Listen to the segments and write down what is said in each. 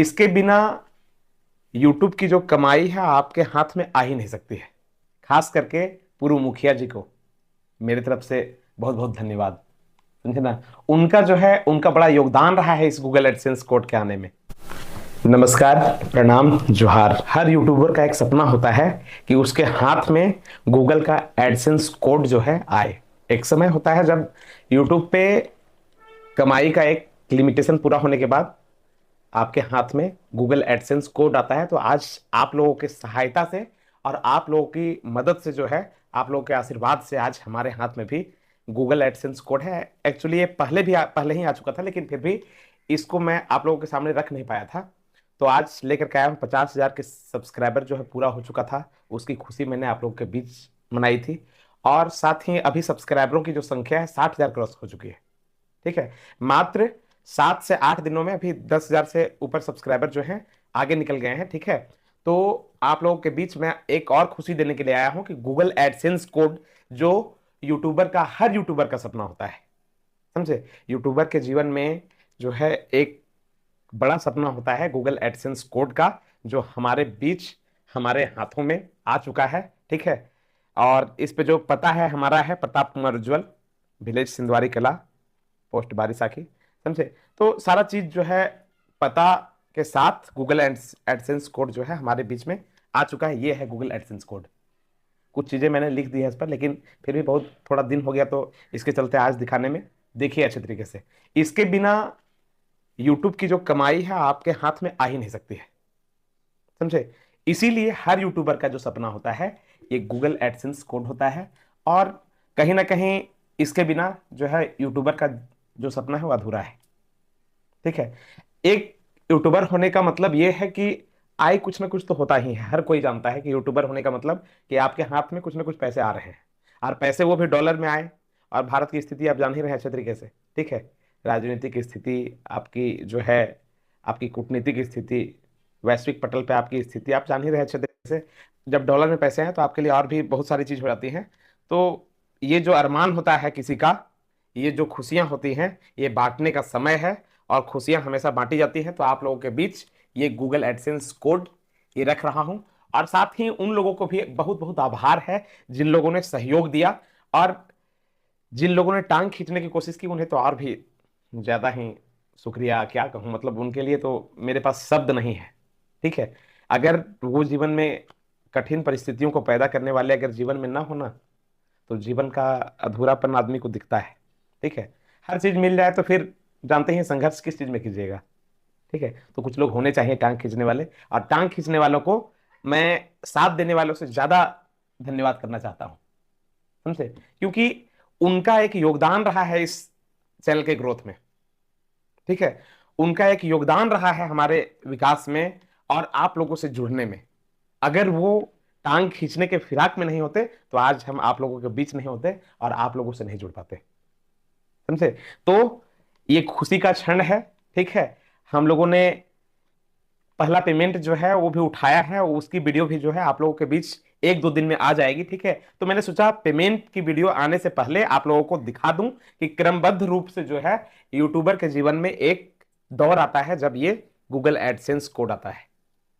इसके बिना यूट्यूब की जो कमाई है आपके हाथ में आ ही नहीं सकती है। खास करके पूर्व मुखिया जी को मेरी तरफ से बहुत बहुत धन्यवाद। समझे ना, उनका जो है उनका बड़ा योगदान रहा है इस गूगल एडसेंस कोड के आने में। नमस्कार, प्रणाम, जोहार। हर यूट्यूबर का एक सपना होता है कि उसके हाथ में गूगल का एडसेंस कोड जो है आए। एक समय होता है जब यूट्यूब पे कमाई का एक लिमिटेशन पूरा होने के बाद आपके हाथ में गूगल एडसेंस कोड आता है। तो आज आप लोगों की सहायता से और आप लोगों की मदद से जो है, आप लोगों के आशीर्वाद से आज हमारे हाथ में भी गूगल एडसेंस कोड है। एक्चुअली ये पहले ही आ चुका था, लेकिन फिर भी इसको मैं आप लोगों के सामने रख नहीं पाया था। तो आज लेकर के आया हूँ। 50,000 के सब्सक्राइबर जो है पूरा हो चुका था, उसकी खुशी मैंने आप लोगों के बीच मनाई थी। और साथ ही अभी सब्सक्राइबरों की जो संख्या है 60,000 क्रॉस हो चुकी है। ठीक है, मात्र 7 से 8 दिनों में अभी 10,000 से ऊपर सब्सक्राइबर जो हैं आगे निकल गए हैं। ठीक है, तो आप लोगों के बीच में एक और खुशी देने के लिए आया हूं कि गूगल एडसेंस कोड जो हर यूट्यूबर का सपना होता है। समझे, यूट्यूबर के जीवन में जो है एक बड़ा सपना होता है गूगल एडसेंस कोड का, जो हमारे बीच हमारे हाथों में आ चुका है। ठीक है, और इस पे जो पता है हमारा है प्रताप कुमार उज्ज्वल, विलेज सिंधवारी कला, पोस्ट बारिसाखी। समझे, तो सारा चीज जो है पता के साथ गूगल एडसेंस कोड जो है हमारे बीच में आ चुका है। ये है गूगल एडसेंस कोड। कुछ चीजें मैंने लिख दी है इस पर, लेकिन फिर भी बहुत थोड़ा दिन हो गया, तो इसके चलते आज दिखाने में देखिए अच्छे तरीके से। इसके बिना यूट्यूब की जो कमाई है आपके हाथ में आ ही नहीं सकती है। समझे, इसीलिए हर यूट्यूबर का जो सपना होता है ये गूगल एडसेंस कोड होता है। और कहीं ना कहीं इसके बिना जो है यूट्यूबर का जो सपना है वो अधूरा है। ठीक है, एक यूट्यूबर होने का मतलब ये है कि आय कुछ ना कुछ तो होता ही है। हर कोई जानता है कि यूट्यूबर होने का मतलब कि आपके हाथ में कुछ ना कुछ पैसे आ रहे हैं, और पैसे वो भी डॉलर में आए। और भारत की स्थिति आप जान ही रहे हैं अच्छे तरीके से। ठीक है, राजनीतिक स्थिति आपकी जो है, आपकी कूटनीतिक स्थिति, वैश्विक पटल पे आपकी स्थिति आप जान ही रहे हैं अच्छे तरीके से। जब डॉलर में पैसे हैं तो आपके लिए और भी बहुत सारी चीज हो जाती हैं। तो ये जो अरमान होता है किसी का, ये जो खुशियां होती हैं, ये बांटने का समय है। और खुशियां हमेशा बांटी जाती हैं। तो आप लोगों के बीच ये गूगल एडसेंस कोड ये रख रहा हूं। और साथ ही उन लोगों को भी बहुत बहुत आभार है जिन लोगों ने सहयोग दिया, और जिन लोगों ने टांग खींचने की कोशिश की उन्हें तो और भी ज्यादा ही शुक्रिया क्या कहूं, मतलब उनके लिए तो मेरे पास शब्द नहीं है। ठीक है, अगर वो जीवन में कठिन परिस्थितियों को पैदा करने वाले अगर जीवन में ना होना, तो जीवन का अधूरापन आदमी को दिखता है। ठीक है, हर चीज मिल जाए तो फिर जानते हैं संघर्ष किस चीज में कीजिएगा। ठीक है, तो कुछ लोग होने चाहिए टांग खींचने वाले, और टांग खींचने वालों को मैं साथ देने वालों से ज्यादा धन्यवाद करना चाहता हूं। समझे, क्योंकि उनका एक योगदान रहा है इस चैनल के ग्रोथ में। ठीक है, उनका एक योगदान रहा है हमारे विकास में और आप लोगों से जुड़ने में। अगर वो टांग खींचने के फिराक में नहीं होते तो आज हम आप लोगों के बीच नहीं होते और आप लोगों से नहीं जुड़ पाते। समझे, तो ये खुशी का क्षण है। ठीक है, हम लोगों ने पहला पेमेंट जो है वो भी उठाया है, उसकी वीडियो भी जो है आप लोगों के बीच 1-2 दिन में आ जाएगी। ठीक है, तो मैंने सोचा पेमेंट की वीडियो आने से पहले आप लोगों को दिखा दूं कि क्रमबद्ध रूप से जो है यूट्यूबर के जीवन में एक दौर आता है जब ये गूगल एडसेंस कोड आता है।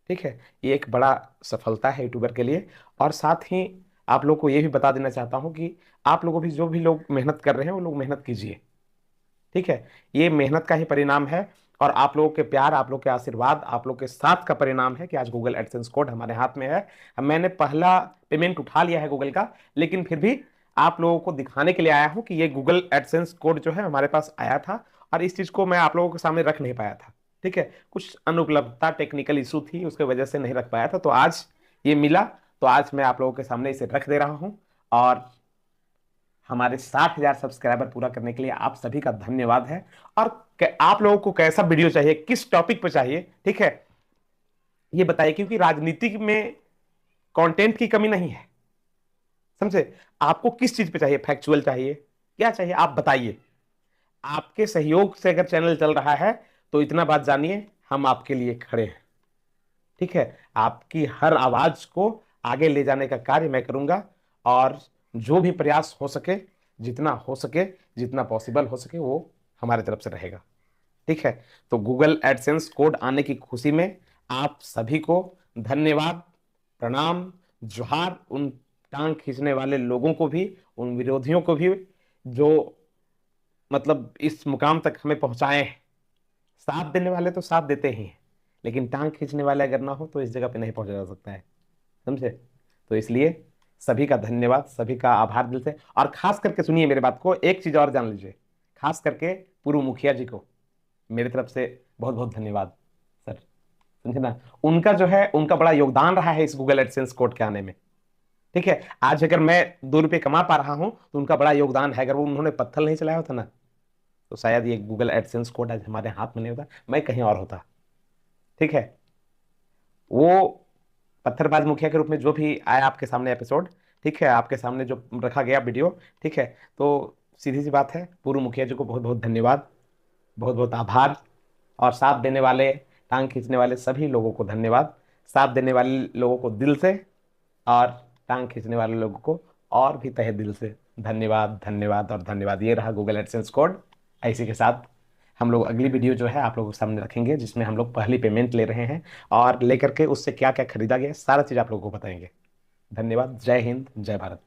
ठीक है, ये एक बड़ा सफलता है यूट्यूबर के लिए। और साथ ही आप लोग को ये भी बता देना चाहता हूं कि आप लोगों भी जो भी लोग मेहनत कर रहे हैं वो लोग मेहनत कीजिए। ठीक है, ये मेहनत का ही परिणाम है, और आप लोगों के प्यार, आप लोग के आशीर्वाद, आप लोग के साथ का परिणाम है कि आज गूगल एडसेंस कोड हमारे हाथ में है। अब मैंने पहला पेमेंट उठा लिया है गूगल का, लेकिन फिर भी आप लोगों को दिखाने के लिए आया हूं कि ये गूगल एडसेंस कोड जो है हमारे पास आया था, और इस चीज को मैं आप लोगों के सामने रख नहीं पाया था। ठीक है, कुछ अनुपलब्धता, टेक्निकल इशू थी, उसके वजह से नहीं रख पाया था। तो आज ये मिला, तो आज मैं आप लोगों के सामने इसे रख दे रहा हूं। और हमारे 60,000 सब्सक्राइबर पूरा करने के लिए आप सभी का धन्यवाद है। और आप लोगों को कैसा वीडियो चाहिए, किस टॉपिक पर चाहिए, ठीक है, ये बताइए, क्योंकि राजनीति में कंटेंट की कमी नहीं है। समझे, आपको किस चीज पे चाहिए, फैक्चुअल चाहिए, क्या चाहिए, आप बताइए। आपके सहयोग से अगर चैनल चल रहा है तो इतना बात जानिए, हम आपके लिए खड़े हैं। ठीक है, आपकी हर आवाज को आगे ले जाने का कार्य मैं करूंगा, और जो भी प्रयास हो सके, जितना हो सके, जितना पॉसिबल हो सके, वो हमारे तरफ से रहेगा। ठीक है। तो गूगल एडसेंस कोड आने की खुशी में आप सभी को धन्यवाद, प्रणाम, जोहार। उन टांग खींचने वाले लोगों को भी, उन विरोधियों को भी, जो मतलब इस मुकाम तक हमें पहुंचाए हैं। साथ देने वाले तो साथ देते ही हैं, लेकिन टांग खींचने वाले अगर ना हो तो इस जगह पे नहीं पहुंचा जा सकता है, समझे। तो इसलिए सभी का धन्यवाद, सभी का आभार दिल से। और खास करके सुनिए मेरे बात को, एक चीज और जान लीजिए, खास करके पूर्व मुखिया जी को मेरी तरफ से बहुत बहुत धन्यवाद सर, समझे ना। उनका जो है, उनका बड़ा योगदान रहा है इस गूगल एडसेंस कोड के आने में। ठीक है, आज अगर मैं 2 रुपये कमा पा रहा हूं तो उनका बड़ा योगदान है। अगर वो उन्होंने पत्थर नहीं चलाया होता ना, तो शायद ये गूगल एडसेंस कोड आज हमारे हाथ में नहीं होता, मैं कहीं और होता। ठीक है। वो पत्थरबाज मुखिया के रूप में जो भी आया आपके सामने एपिसोड, ठीक है, आपके सामने जो रखा गया वीडियो, ठीक है, तो सीधी सी बात है, पूर्व मुखिया जी को बहुत बहुत धन्यवाद, बहुत बहुत आभार। और साथ देने वाले, टांग खींचने वाले सभी लोगों को धन्यवाद। साथ देने वाले लोगों को दिल से, और टांग खींचने वाले लोगों को और भी तहे दिल से धन्यवाद, धन्यवाद और धन्यवाद। ये रहा गूगल एडसेंस कोड। इसी के साथ हम लोग अगली वीडियो जो है आप लोगों के सामने रखेंगे, जिसमें हम लोग पहली पेमेंट ले रहे हैं, और लेकर के उससे क्या क्या खरीदा गया सारा चीज़ आप लोगों को बताएंगे। धन्यवाद। जय हिंद, जय भारत।